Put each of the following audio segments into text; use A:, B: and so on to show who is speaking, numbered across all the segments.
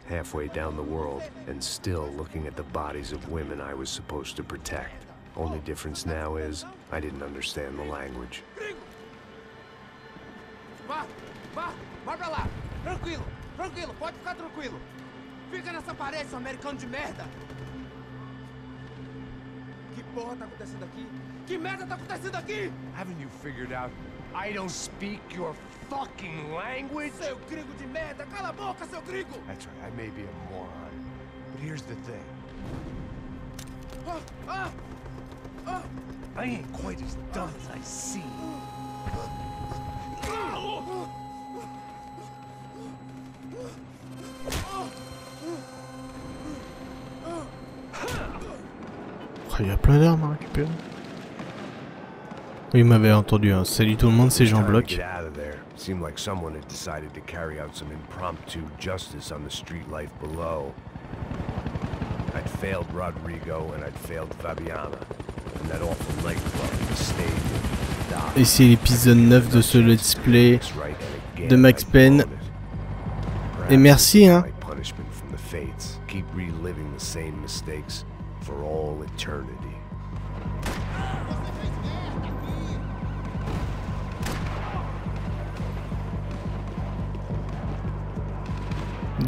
A: halfway down the world, and still looking at the bodies of women I was supposed to protect. Only difference now is, I didn't understand the language.
B: Vai pra lá! Tranquilo, tranquilo, pode ficar tranquilo. Fica nessa parede, seu americano de merda! Que porra tá acontecendo aqui? Que merda tá acontecendo aqui?
C: Haven't you figured out I don't speak your fucking language?
B: Seu gringo de merda! Cala a boca, seu gringo!
C: That's right, I may be a moron. But here's the thing. I ain't quite as dumb as I seem.
D: Il y a plein d'armes à récupérer. Oui, il m'avait entendu. Hein. Salut tout le monde, c'est JeanBlock.
A: Seemed like someone had decided to carry out some impromptu justice on the street life below. I'd failed Rodrigo and I'd failed Fabiana. And that awful nightclub, the stadium.
D: Et c'est l'épisode 9 de ce let's play de Max Payne. Et merci hein.
A: Keep reliving the same mistakes for all eternity.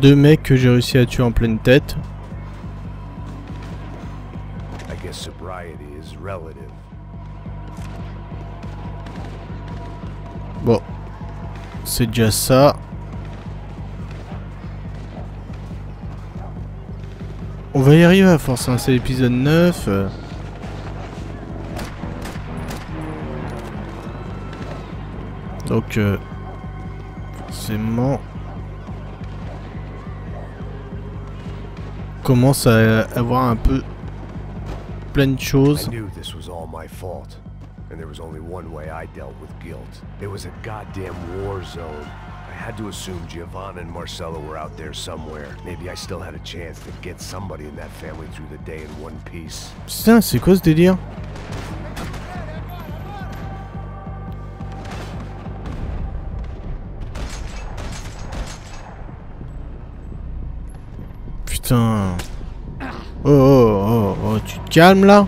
D: Deux mecs que j'ai réussi à tuer en pleine tête.
A: I guess sobriety is relative.
D: Bon, c'est déjà ça. On va y arriver à force, hein. C'est l'épisode 9. Donc, forcément, on commence à avoir un peu plein de choses.
A: And there was only one way I dealt with guilt. It was a goddamn war zone. I had to assume Giovanna and Marcella were out there somewhere. Maybe I still had a chance to get somebody in that family through the day in one piece.
D: Putain, c'est quoi ce délire? Putain. Oh, tu te calmes là?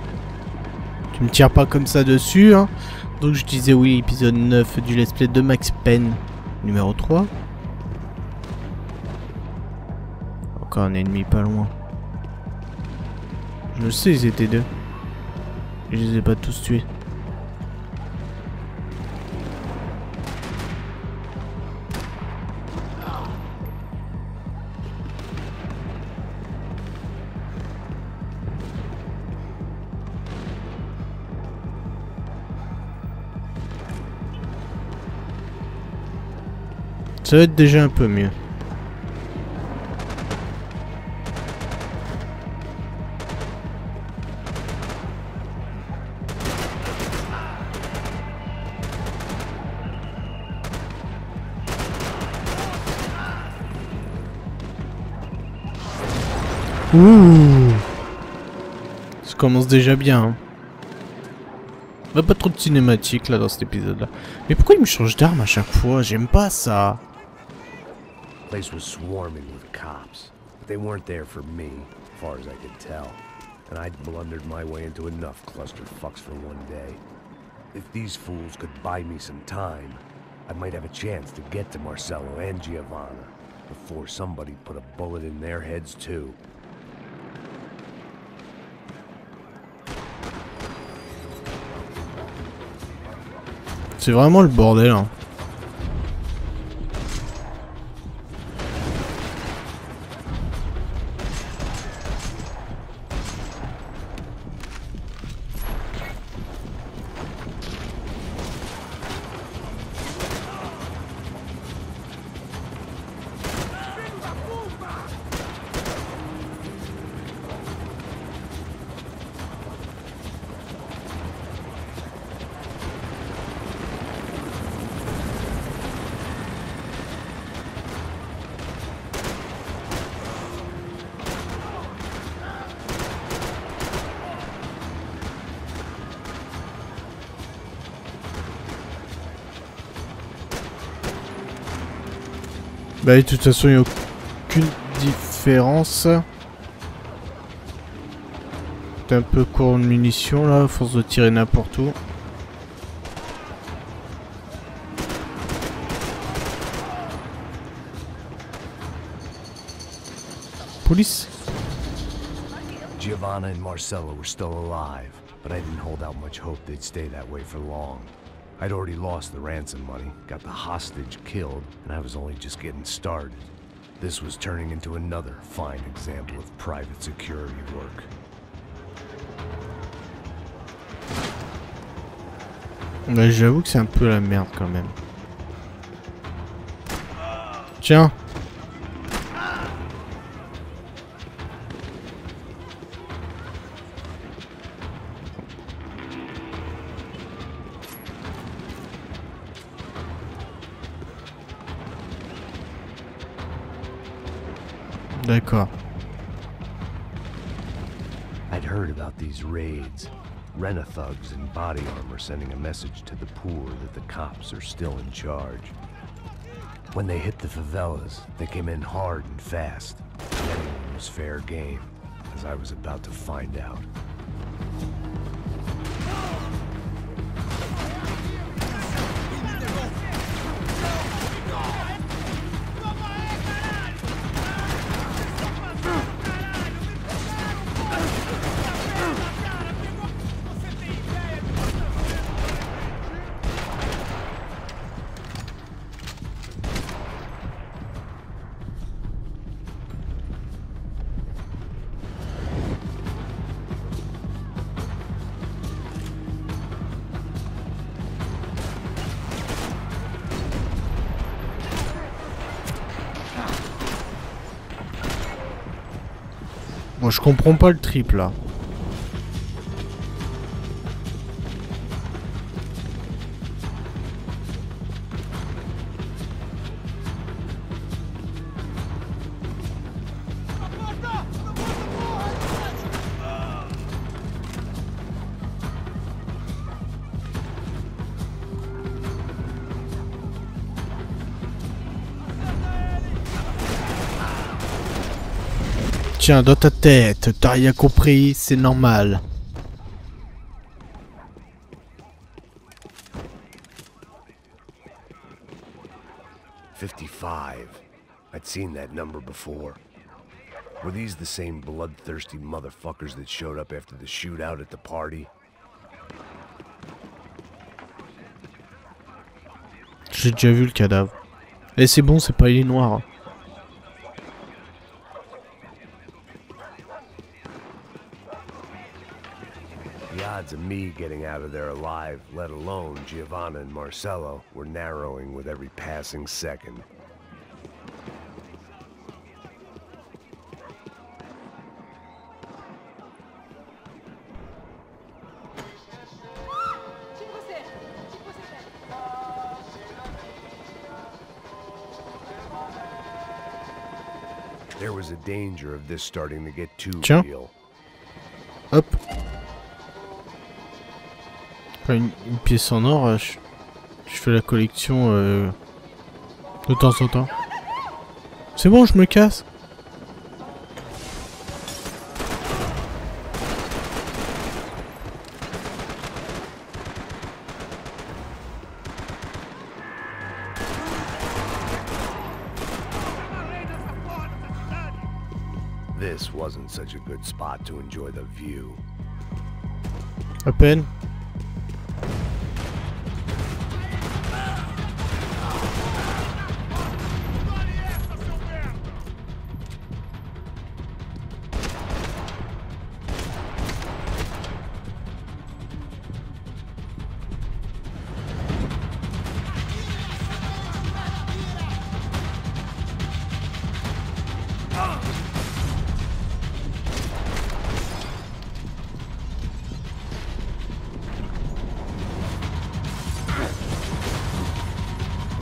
D: Tu me tires pas comme ça dessus, hein. Donc je disais oui, épisode 9 du let's play de Max Payne, numéro 3. Encore un ennemi pas loin. Je le sais, ils étaient deux. Je les ai pas tous tués. Ça va être déjà un peu mieux. Ouh, ça commence déjà bien. Hein. Bah, pas trop de cinématique là dans cet épisode là. Mais pourquoi il me change d'arme à chaque fois? J'aime pas ça.
A: The place was swarming with cops, but they weren't there for me, as far as I could tell. And I'd blundered my way into enough clusterfucks for one day. If these fools could buy me some time, I might have a chance to get to Marcello and Giovanna before somebody put a bullet in their heads too.
D: C'est vraiment le bordel, hein. Bah de toute façon il n'y a aucune différence. préférence. T'es un peu court de munitions là, à force de tirer n'importe où. Police.
A: Giovanna and Marcello were still alive, but I didn't hold out much hope they'd stay that way for long. I'd already lost the ransom money, got the hostage killed, and I was only just getting started. This was turning into another fine example of private security work.
D: Bah, j'avoue que c'est un peu la merde quand même. Tiens. D'accord.
A: I'd heard about these raids. Rent-a-thugs in body armor sending a message to the poor that the cops are still in charge. When they hit the favelas, they came in hard and fast. Anyone was fair game, as I was about to find out.
D: Bon, je comprends pas le trip là. Tiens, dans ta tête, t'as rien compris, c'est normal.
A: I'd seen that number before. Were these the same bloodthirsty motherfuckers that showed up after the shootout at the party?
D: J'ai déjà vu le cadavre. Et c'est bon, c'est pas il est noir.
A: The odds of me getting out of there alive, let alone Giovanna and Marcello, were narrowing with every passing second. There was a danger of this starting to get too real.
D: Hop. Enfin, une pièce en or, je fais la collection de temps en temps. C'est bon, je me casse.
A: This wasn't such a good spot to enjoy the view.
D: À peine.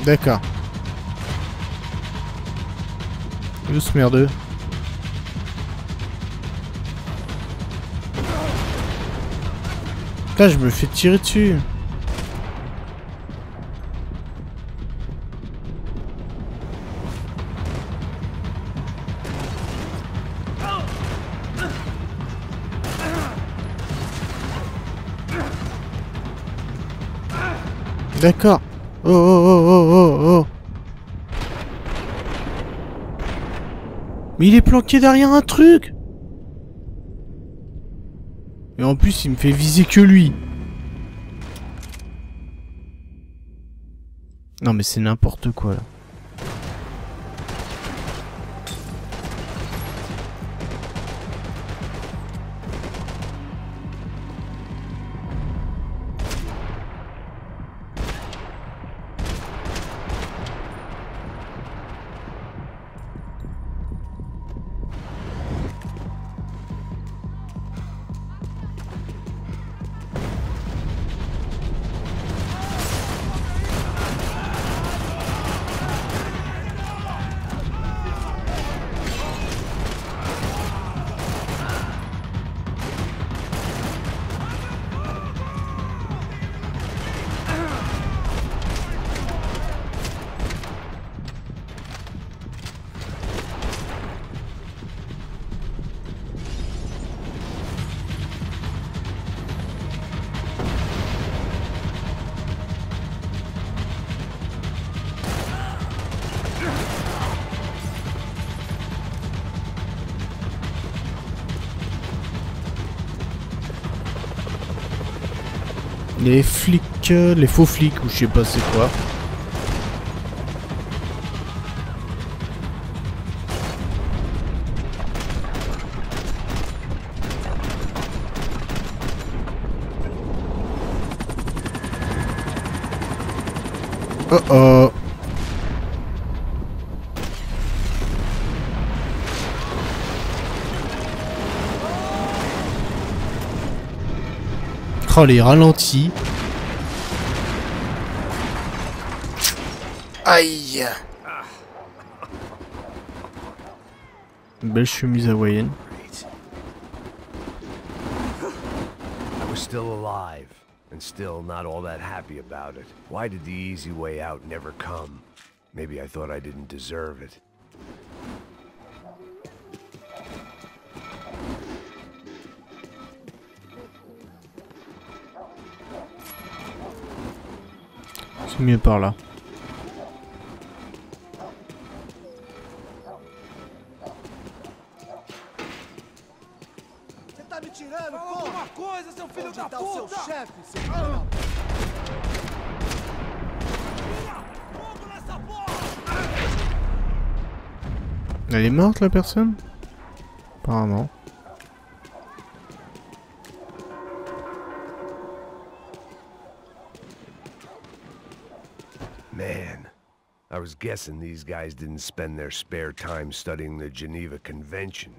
D: D'accord. Où ce merdeux? Là, je me fais tirer dessus. D'accord. Oh oh oh oh oh oh. Mais il est planqué derrière un truc. Et en plus, il me fait viser que lui. Non mais c'est n'importe quoi là. Les flics, les faux flics ou je sais pas c'est quoi. Oh oh. Oh les ralentis. Aïe. Belle chemise hawaïenne.
A: I was still alive, and still not all that happy about it. Why did the easy way out never come? Maybe I thought I didn't deserve it.
D: C'est mieux par là.
B: Você tá me tirando, pô? Alguma coisa, seu filho da puta! O seu chefe, seu fogo nessa porra!
D: Elle est morte la personne? Apparemment.
A: Man, I was guessing these guys didn't spend their spare time studying the Geneva Convention.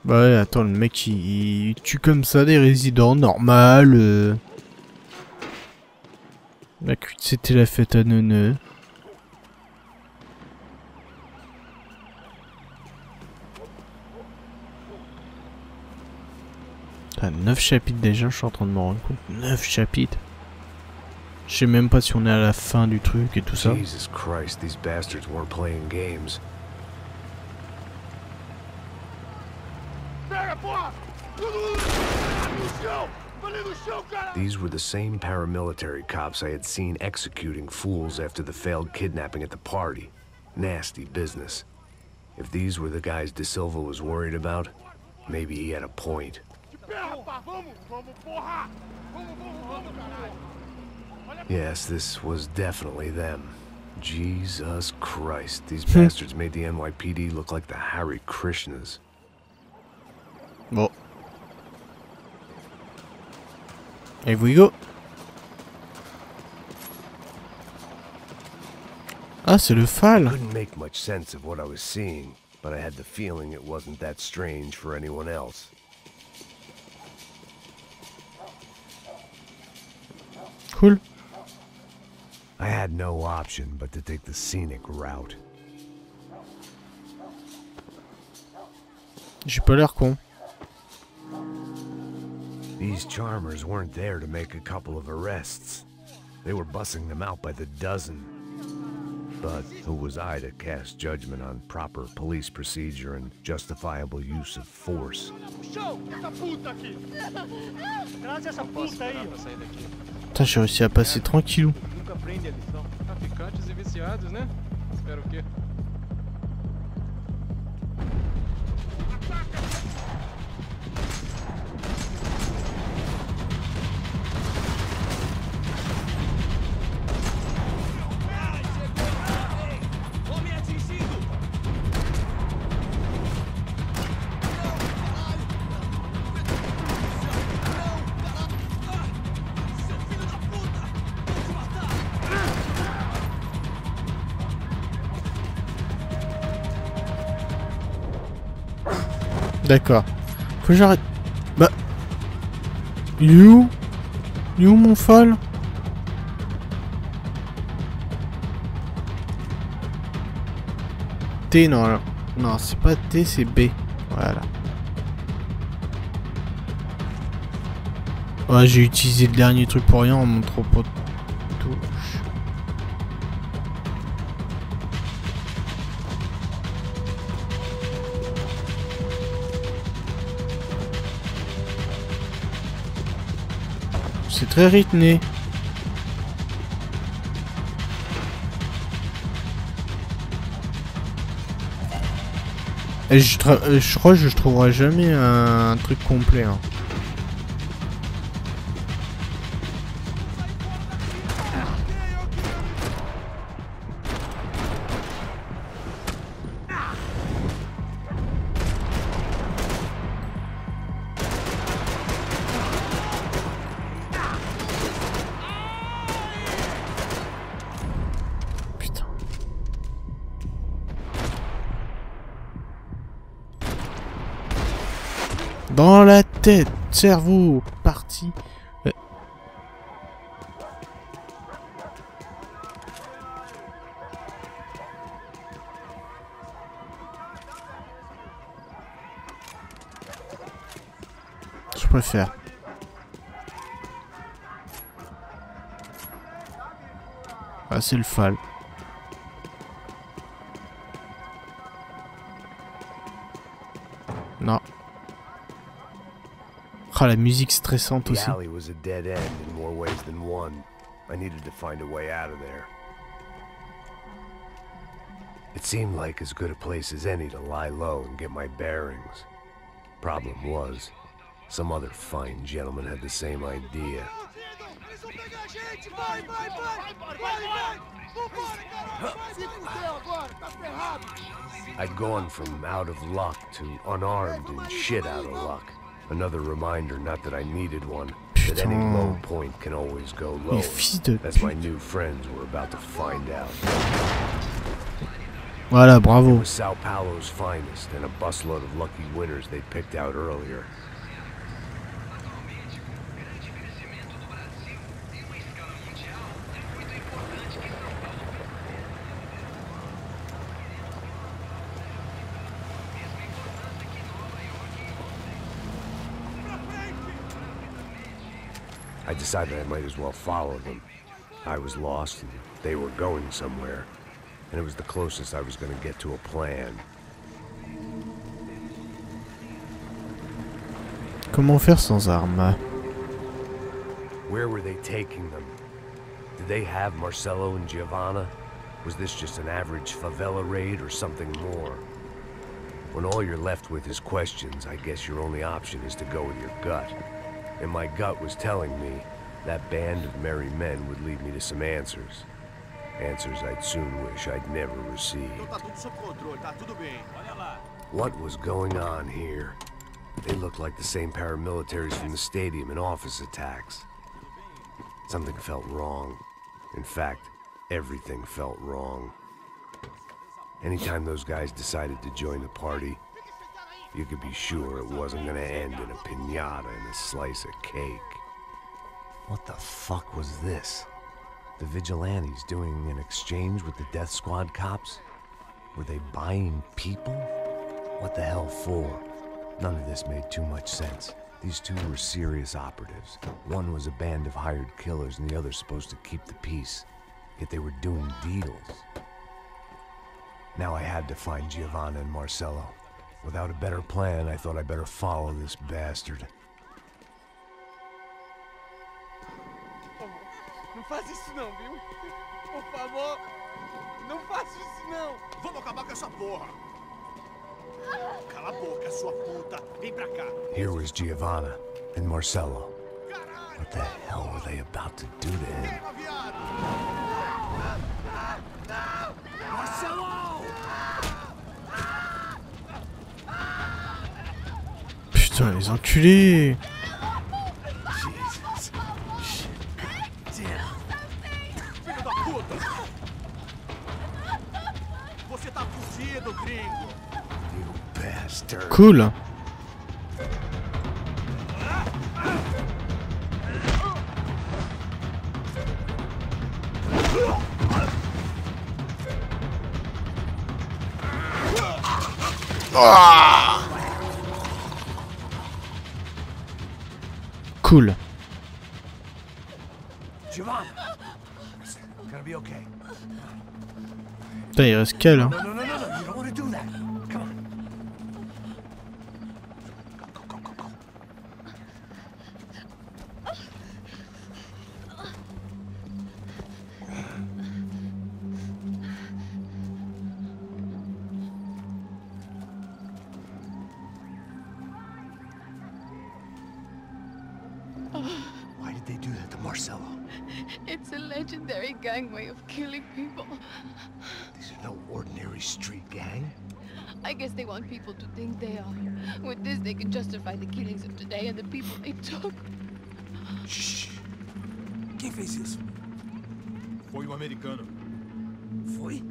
D: Bah ouais, attends, le mec il tue comme ça des résidents, normal. La cuite c'était la fête à neuneux. T'as 9 chapitres déjà, je suis en train de me rendre compte. 9 chapitres. Je sais même pas si on est à la fin du truc et tout ça.
A: Jesus Christ, these bastards weren't playing games. These were the same paramilitary cops I had seen executing fools after the failed kidnapping at the party. Nasty business. If these were the guys De Silva was worried about, maybe he had a point. Yes, this was definitely them. Jesus Christ, these bastards made the NYPD look like the Hare Krishnas.
D: Bon. Here we go. Ah, c'est le
A: I
D: phal.
A: couldn't make much sense of what I was seeing, but I had the feeling it wasn't that strange for anyone else.
D: Cool.
A: I had no option but to take the scenic route.
D: J'ai pas l'air con.
A: These charmers weren't there to make a couple of arrests. They were bussing them out by the dozen. But who was I to cast judgment on proper police procedure and justifiable use of force?
D: Putain, j'ai réussi à passer tranquillou.
E: Nunca aprende a lição. Traficantes e viciados, né? Espero o quê?
D: D'accord. Faut que j'arrête. Bah. Il est où? Il est où mon folle? T, non, alors. Non, c'est pas T, c'est B. Voilà. Ouais, j'ai utilisé le dernier truc pour rien en mon troupeau de touche. C'est très rythmé. Et je crois que je trouverai jamais un truc complet. Hein. Dans la tête, cerveau, parti. Je préfère. Ah, c'est le fal. Non. Ah, la musique stressante aussi.
A: The alley was a dead end in more ways than one. I needed to find a way out of there. It seemed like as good a place as any to lie low and get my bearings. Problem was, some other fine gentleman had the same idea. I'd gone from out of luck to unarmed and shit out of luck. Another reminder, not that I needed one, that any low point can always go low. As my new friends were about to find out.
D: Voilà, bravo.
A: It was Sao Paulo's finest and a busload of lucky winners they picked out earlier. I decided I might as well follow them. I was lost and they were going somewhere, and it was the closest I was going to get to a plan.
D: Comment faire sans armes?
A: Where were they taking them? Did they have Marcelo and Giovanna? Was this just an average favela raid or something more? When all you're left with is questions, I guess your only option is to go with your gut. And my gut was telling me that band of merry men would lead me to some answers. Answers I'd soon wish I'd never received. What was going on here? They looked like the same paramilitaries from the stadium in office attacks. Something felt wrong. In fact, everything felt wrong. Anytime those guys decided to join the party, you could be sure it wasn't gonna end in a piñata and a slice of cake. What the fuck was this? The vigilantes doing an exchange with the death squad cops? Were they buying people? What the hell for? None of this made too much sense. These two were serious operatives. One was a band of hired killers and the other supposed to keep the peace. Yet they were doing deals. Now I had to find Giovanna and Marcello. Without a better plan, I thought I better follow this bastard.
B: Não faz isso não, viu? Por favor, não faça isso não.
C: Vamos acabar com essa porra. Cala a boca, sua puta. Vem pra cá.
A: Here was Giovanna and Marcello. What the hell were they about to do to him?
C: Queima, viado.
B: Marcelo!
D: Putain, les enculés!
A: Jesus. Shit. Damn.
C: Filho da puta. Você tá fudido, gringo.
A: You bastard.
D: Cool! Cool.
A: Giovanna! Listen, gonna be okay.
D: Putain, il reste qu'elle, hein.
A: No, you don't want to do that. Come on. Go. Why did they do that to Marcello?
F: It's a legendary gang way of killing people.
A: These are no ordinary street gang.
F: I guess they want people to think they are. With this, they can justify the killings of today and the people they took.
A: Shh. Quem fez isso?
C: Foi um americano.
A: Foi?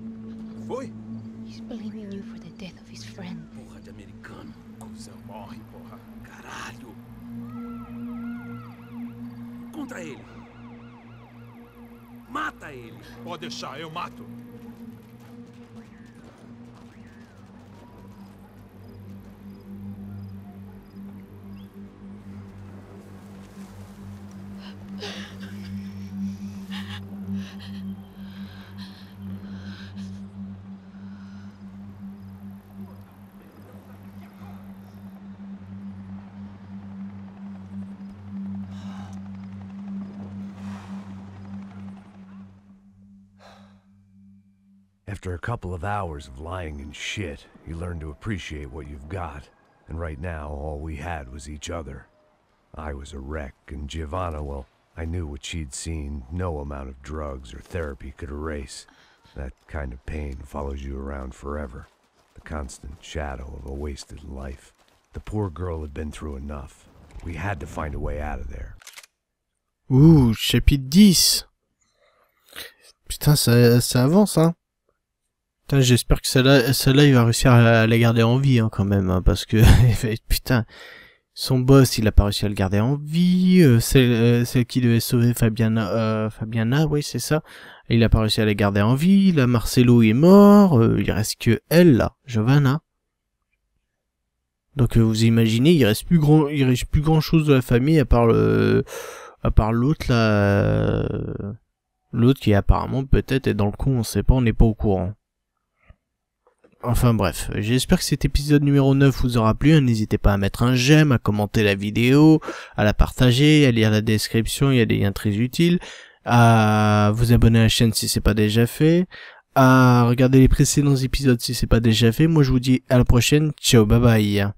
F: He's blaming you for the death of his friend.
C: Porra de americano. Cusão, morre, porra. Caralho. Contra ele. Mata ele. Pode deixar, eu mato.
A: After a couple of hours of lying and shit, you learn to appreciate what you've got. And right now, all we had was each other. I was a wreck, and Giovanna, well, I knew what she'd seen no amount of drugs or therapy could erase. That kind of pain follows you around forever. The constant shadow of a wasted life. The poor girl had been through enough. We had to find a way out of there.
D: Ouh, chapitre 10. Putain, ça avance, hein. Putain, j'espère que celle-là, il va réussir à la garder en vie, hein, quand même, hein, parce que, putain, son boss, il a pas réussi à le garder en vie, celle qui devait sauver Fabiana, oui, c'est ça, il a pas réussi à la garder en vie, là, Marcello est mort, il reste que elle, là, Giovanna. Donc, vous imaginez, il reste plus grand chose de la famille, à part l'autre, là, l'autre qui apparemment, peut-être, est dans le coup, on sait pas, on n'est pas au courant. Enfin bref, j'espère que cet épisode numéro 9 vous aura plu, n'hésitez pas à mettre un j'aime, à commenter la vidéo, à la partager, à lire la description, il y a des liens très utiles, à vous abonner à la chaîne si c'est pas déjà fait, à regarder les précédents épisodes si c'est pas déjà fait. Moi je vous dis à la prochaine, ciao, bye bye.